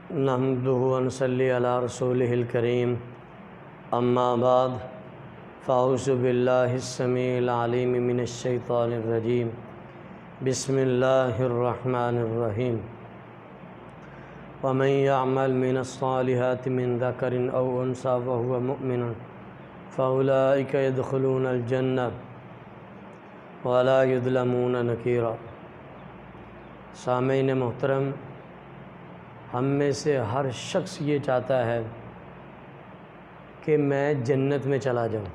نحمده ونصلي على رسوله الكريم اما بعد فاعوذ بالله السميع العليم من الشيطان الرجيم بسم الله الرحمن الرحيم ومن يعمل من الصالحات من ذكر أو أنثى وهو مؤمن فأولئك يدخلون الجنة ولا يظلمون نقيرا۔ سامعین محترم، ہم میں سے ہر شخص یہ چاہتا ہے کہ میں جنت میں چلا جاؤں۔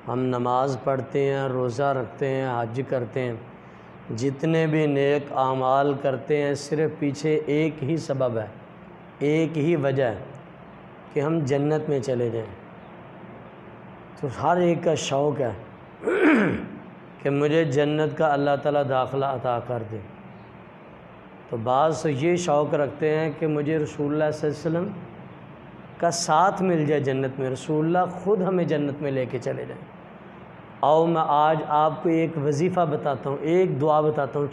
ہم نماز پڑھتے ہیں، روزہ رکھتے ہیں، حج کرتے ہیں، جتنے بھی نیک اعمال کرتے ہیں، صرف پیچھے ایک ہی سبب ہے، ایک ہی وجہ ہے کہ ہم جنت میں چلے جائیں۔ تو ہر ایک کا شوق ہے کہ مجھے جنت کا اللہ تعالیٰ داخلہ عطا کر دے۔ تو بعض یہ شوق رکھتے ہیں کہ مجھے رسول اللہ صلی اللہ علیہ وسلم کا ساتھ مل جائے جنت میں، رسول اللہ خود ہمیں جنت میں لے کے چلے جائیں۔ آؤ میں آج آپ کو ایک وظیفہ بتاتا ہوں، ایک دعا بتاتا ہوں،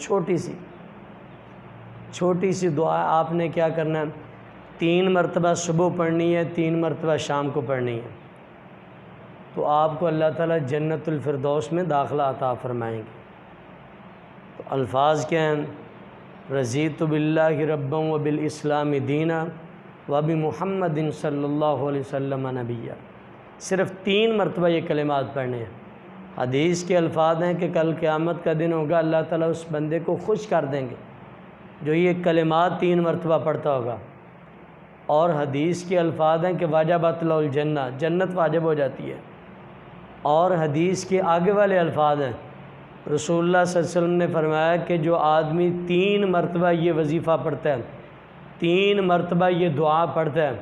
چھوٹی سی دعا ہے۔ آپ نے کیا کرنا ہے؟ 3 مرتبہ صبح پڑھنی ہے، 3 مرتبہ شام کو پڑھنی ہے، تو آپ کو اللہ تعالیٰ جنت الفردوس میں داخلہ عطا فرمائیں گے۔ تو الفاظ کیا ہیں؟ رضیت باللہ ربا وبالاسلام دینا وبمحمد صلی اللہ علیہ وسلم نبیہ۔ صرف 3 مرتبہ یہ کلمات پڑھنے ہیں۔ حدیث کے الفاظ ہیں کہ کل قیامت کا دن ہوگا، اللہ تعالیٰ اس بندے کو خوش کر دیں گے جو یہ کلمات 3 مرتبہ پڑھتا ہوگا۔ اور حدیث کے الفاظ ہیں کہ واجبت له الجنہ، جنت واجب ہو جاتی ہے۔ اور حدیث کے آگے والے الفاظ ہیں، رسول اللہ صلی اللہ علیہ وسلم نے فرمایا کہ جو آدمی 3 مرتبہ یہ وظیفہ پڑھتا ہے، 3 مرتبہ یہ دعا پڑھتا ہے،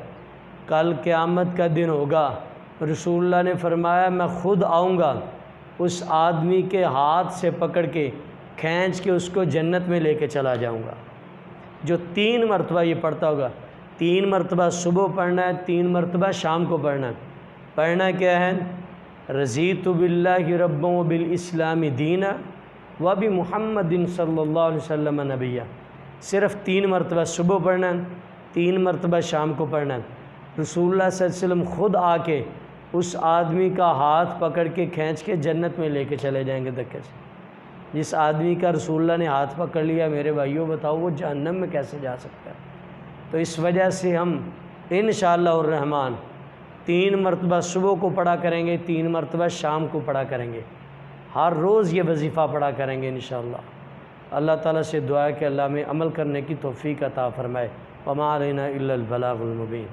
کل قیامت کا دن ہوگا، رسول اللہ نے فرمایا میں خود آؤں گا، اس آدمی کے ہاتھ سے پکڑ کے کھینچ کے اس کو جنت میں لے کے چلا جاؤں گا۔ جو 3 مرتبہ یہ پڑھتا ہوگا، 3 مرتبہ صبح پڑھنا ہے، 3 مرتبہ شام کو پڑھنا ہے۔ پڑھنا کیا ہے؟ رضیت باللہ ربا وبالاسلام دینا وبمحمد صلی اللہ علیہ وسلم نبیہ۔ صرف 3 مرتبہ صبح پڑھنا ہے، 3 مرتبہ شام کو پڑھنا ہے۔ رسول اللہ صلی اللہ علیہ وسلم خود آ کے اس آدمی کا ہاتھ پکڑ کے کھینچ کے جنت میں لے کے چلے جائیں گے دھکے سے۔ جس آدمی کا رسول اللہ نے ہاتھ پکڑ لیا، میرے بھائیوں بتاؤ وہ جہنم میں کیسے جا سکتا ہے؟ تو اس وجہ سے ہم انشاءاللہ الرحمن 3 مرتبہ صبح کو پڑھا کریں گے، 3 مرتبہ شام کو پڑھا کریں گے، ہر روز یہ وظیفہ پڑھا کریں گے انشاءاللہ۔ اللہ تعالیٰ سے دعا ہے کہ اللہ میں عمل کرنے کی توفیق عطا فرمائے۔ وما علینا الا البلاغ المبین۔